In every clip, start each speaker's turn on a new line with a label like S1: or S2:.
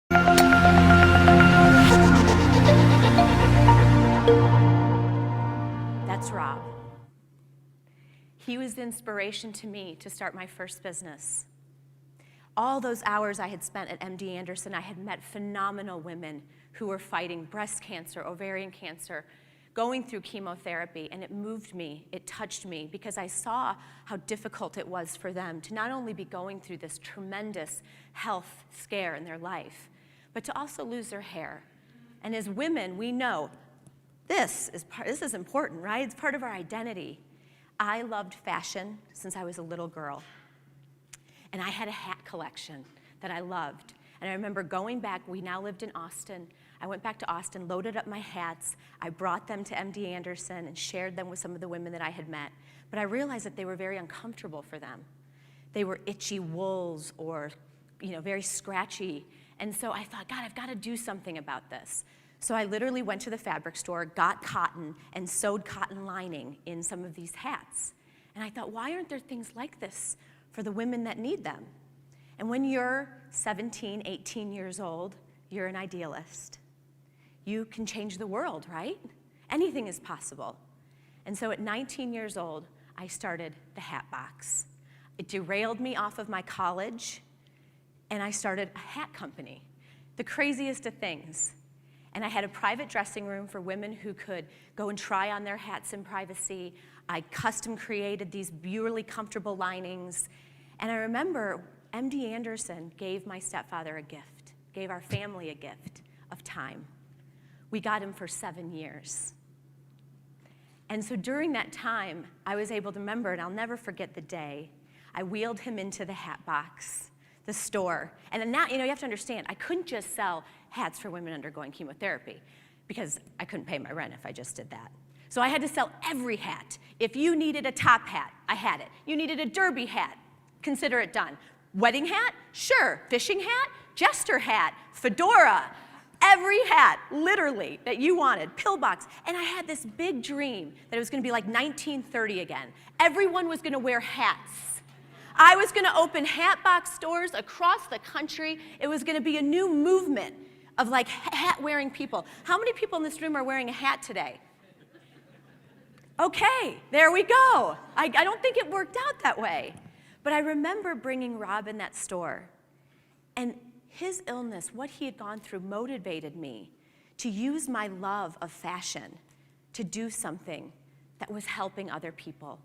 S1: That's Rob. He was the inspiration to me to start my first business. All those hours I had spent at MD Anderson, I had met phenomenal women who were fighting breast cancer, ovarian cancer, going through chemotherapy, and it moved me, it touched me, because I saw how difficult it was for them to not only be going through this tremendous health scare in their life, but to also lose their hair. And as women, we know this is important, right? It's part of our identity. I loved fashion since I was a little girl. And I had a hat collection that I loved. And I remember going back, we now lived in Austin. I went back to Austin, loaded up my hats. I brought them to MD Anderson and shared them with some of the women that I had met. But I realized that they were very uncomfortable for them. They were itchy wools or, very scratchy. And so I thought, God, I've got to do something about this. So I literally went to the fabric store, got cotton, and sewed cotton lining in some of these hats. And I thought, why aren't there things like this for the women that need them? And when you're 17, 18 years old, you're an idealist. You can change the world, right? Anything is possible. And so at 19 years old, I started the Hat Box. It derailed me off of my college, and I started a hat company. The craziest of things. And I had a private dressing room for women who could go and try on their hats in privacy. I custom created these beautifully comfortable linings. And I remember MD Anderson gave my stepfather a gift, gave our family a gift of time. We got him for 7 years. And so during that time, I was able to remember, and I'll never forget the day, I wheeled him into the Hat Box, the store. And then now, you have to understand, I couldn't just sell hats for women undergoing chemotherapy because I couldn't pay my rent if I just did that. So I had to sell every hat. If you needed a top hat, I had it. You needed a derby hat, consider it done. Wedding hat? Sure. Fishing hat? Jester hat. Fedora. Every hat, literally, that you wanted. Pillbox. And I had this big dream that it was going to be like 1930 again. Everyone was going to wear hats. I was going to open hat box stores across the country. It was going to be a new movement of like hat-wearing people. How many people in this room are wearing a hat today? Okay, there we go. I don't think it worked out that way. But I remember bringing Rob in that store. And his illness, what he had gone through, motivated me to use my love of fashion to do something that was helping other people.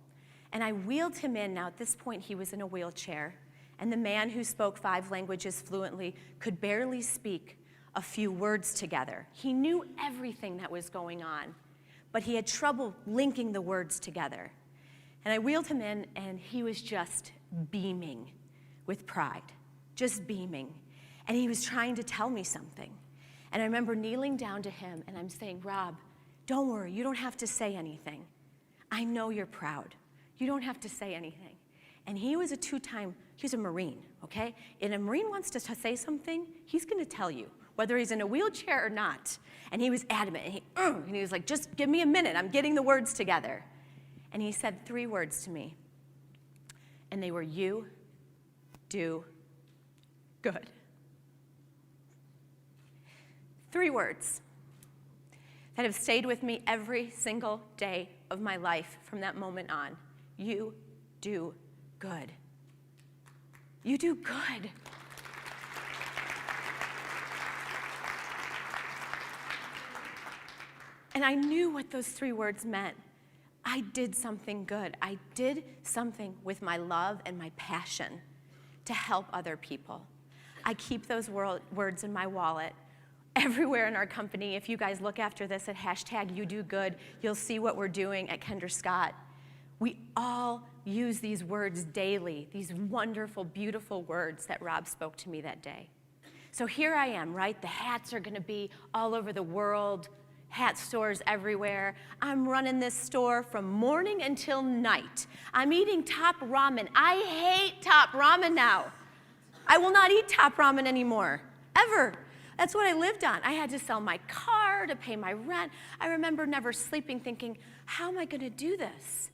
S1: And I wheeled him in. Now, at this point, he was in a wheelchair. And the man who spoke 5 languages fluently could barely speak a few words together. He knew everything that was going on, but he had trouble linking the words together. And I wheeled him in, and he was just beaming with pride, just beaming. And he was trying to tell me something. And I remember kneeling down to him, and I'm saying, Rob, don't worry, you don't have to say anything. I know you're proud. You don't have to say anything. And he was he's a Marine, okay? And a Marine wants to say something, he's gonna tell you, whether he's in a wheelchair or not. And he was adamant, and he was like, just give me a minute, I'm getting the words together. And he said 3 words to me. And they were, you do good. 3 words that have stayed with me every single day of my life from that moment on. You do good. You do good. And I knew what those 3 words meant. I did something good. I did something with my love and my passion to help other people. I keep those words in my wallet everywhere in our company. If you guys look after this at #YouDoGood, you'll see what we're doing at Kendra Scott. We all use these words daily, these wonderful, beautiful words that Rob spoke to me that day. So here I am, right? The hats are going to be all over the world, hat stores everywhere. I'm running this store from morning until night. I'm eating top ramen. I hate top ramen now. I will not eat top ramen anymore, ever. That's what I lived on. I had to sell my car to pay my rent. I remember never sleeping thinking, how am I going to do this?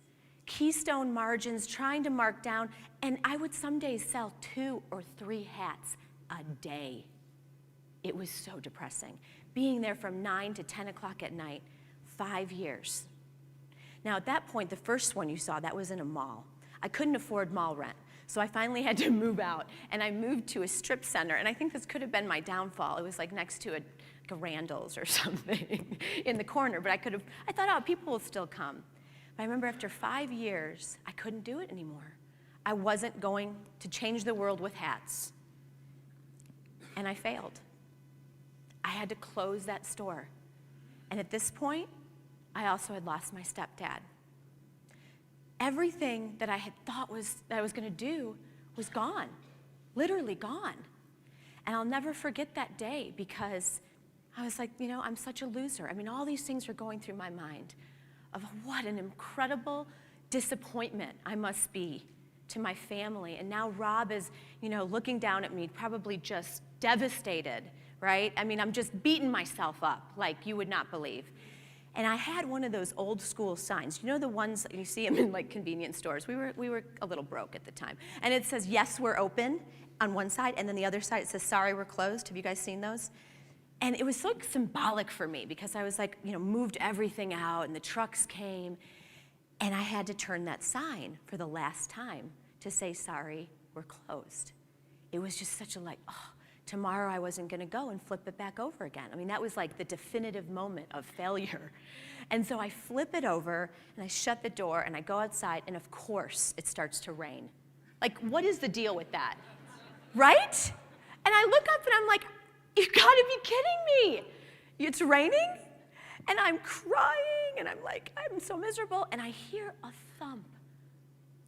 S1: Keystone margins, trying to mark down, and I would some days sell 2 or 3 hats a day. It was so depressing. Being there from 9 to 10 o'clock at night, 5 years. Now, at that point, the first one you saw, that was in a mall. I couldn't afford mall rent, so I finally had to move out, and I moved to a strip center, and I think this could have been my downfall. It was like next to a Randall's or something in the corner, but I thought, oh, people will still come. But I remember after 5 years, I couldn't do it anymore. I wasn't going to change the world with hats, and I failed. I had to close that store, and at this point, I also had lost my stepdad. Everything that I had thought that I was going to do was gone, literally gone. And I'll never forget that day because I was like, I'm such a loser. I mean, all these things were going through my mind of what an incredible disappointment I must be to my family. And now Rob is, looking down at me, probably just devastated, right? I mean, I'm just beating myself up like you would not believe. And I had one of those old school signs. The ones that you see them in like convenience stores. We were a little broke at the time. And it says, yes, we're open on one side, and then the other side it says, sorry, we're closed. Have you guys seen those? And it was so symbolic for me because I was like, moved everything out and the trucks came. And I had to turn that sign for the last time to say, sorry, we're closed. It was just such a tomorrow I wasn't going to go and flip it back over again. I mean, that was like the definitive moment of failure. And so I flip it over, and I shut the door, and I go outside, and of course, it starts to rain. Like, what is the deal with that? Right? And I look up, and I'm like, you've got to be kidding me. It's raining, and I'm crying, and I'm like, I'm so miserable, and I hear a thump.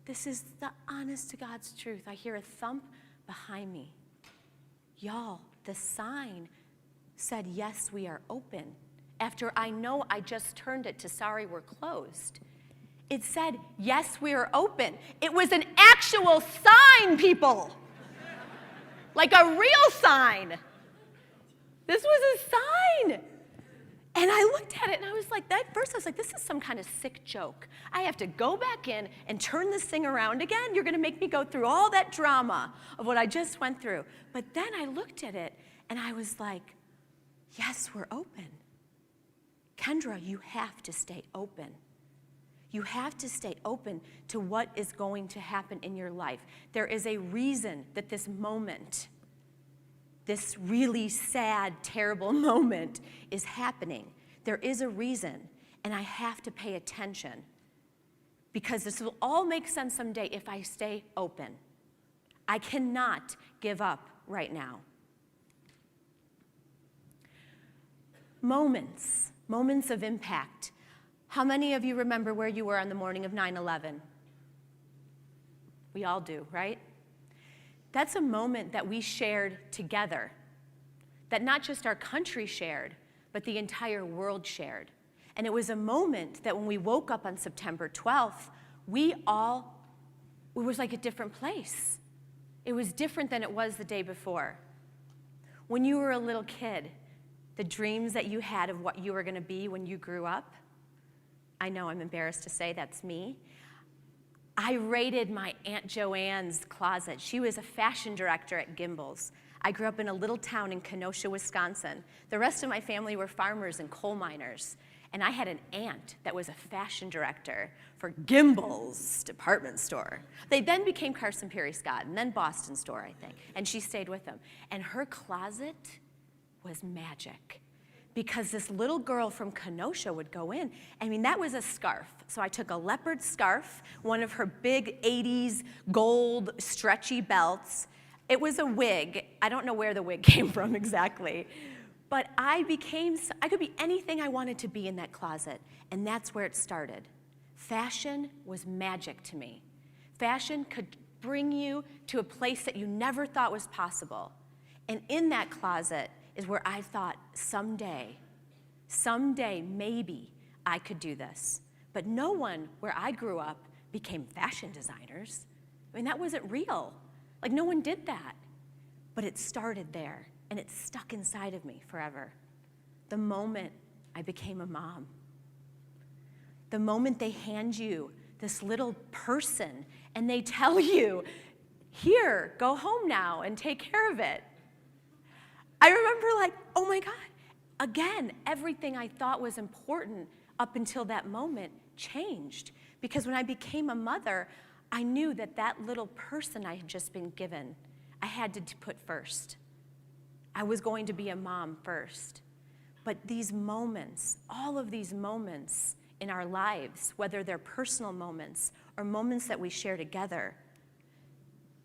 S1: This is the honest to God's truth. I hear a thump behind me. Y'all, the sign said, yes, we are open. After I know I just turned it to sorry, we're closed. It said, yes, we are open. It was an actual sign, people. Like a real sign. This was a sign. And I looked at it and I was like, at first I was like, this is some kind of sick joke. I have to go back in and turn this thing around again? You're going to make me go through all that drama of what I just went through. But then I looked at it and I was like, yes, we're open. Kendra, you have to stay open. You have to stay open to what is going to happen in your life. There is a reason that this moment, this really sad, terrible moment is happening. There is a reason, and I have to pay attention because this will all make sense someday if I stay open. I cannot give up right now. Moments of impact. How many of you remember where you were on the morning of 9/11? We all do, right? That's a moment that we shared together, that not just our country shared, but the entire world shared. And it was a moment that when we woke up on September 12th, it was like a different place. It was different than it was the day before. When you were a little kid, the dreams that you had of what you were going to be when you grew up, I know I'm embarrassed to say that's me. I raided my Aunt Joanne's closet. She was a fashion director at Gimbel's. I grew up in a little town in Kenosha, Wisconsin. The rest of my family were farmers and coal miners. And I had an aunt that was a fashion director for Gimbel's department store. They then became Carson Perry Scott and then Boston Store, I think. And she stayed with them. And her closet was magic. Because this little girl from Kenosha would go in. I mean, that was a scarf. So I took a leopard scarf, one of her big 80s gold stretchy belts. It was a wig. I don't know where the wig came from exactly. But I could be anything I wanted to be in that closet. And that's where it started. Fashion was magic to me. Fashion could bring you to a place that you never thought was possible. And in that closet is where I thought someday, maybe I could do this. But no one where I grew up became fashion designers. I mean, that wasn't real. Like, no one did that. But it started there, and it stuck inside of me forever. The moment I became a mom. The moment they hand you this little person, and they tell you, here, go home now and take care of it. I remember like, oh my God. Again, everything I thought was important up until that moment changed. Because when I became a mother, I knew that that little person I had just been given, I had to put first. I was going to be a mom first. But these moments, all of these moments in our lives, whether they're personal moments or moments that we share together,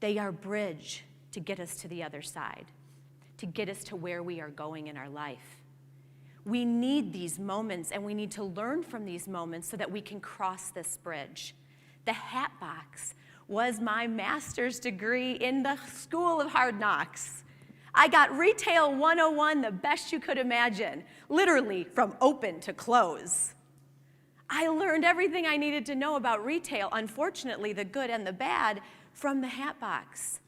S1: they are a bridge to get us to the other side, to get us to where we are going in our life. We need these moments, and we need to learn from these moments so that we can cross this bridge. The Hat Box was my master's degree in the School of Hard Knocks. I got Retail 101 the best you could imagine, literally from open to close. I learned everything I needed to know about retail, unfortunately the good and the bad, from the Hat Box.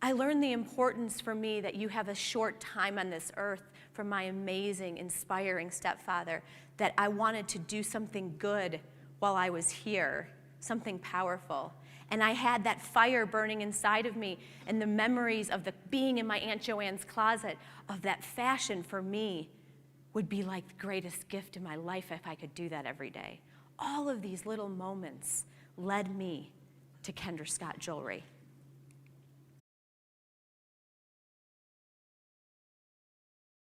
S1: I learned the importance for me that you have a short time on this earth from my amazing, inspiring stepfather, that I wanted to do something good while I was here, something powerful. And I had that fire burning inside of me, and the memories of being in my Aunt Joanne's closet, of that fashion for me would be like the greatest gift in my life if I could do that every day. All of these little moments led me to Kendra Scott Jewelry.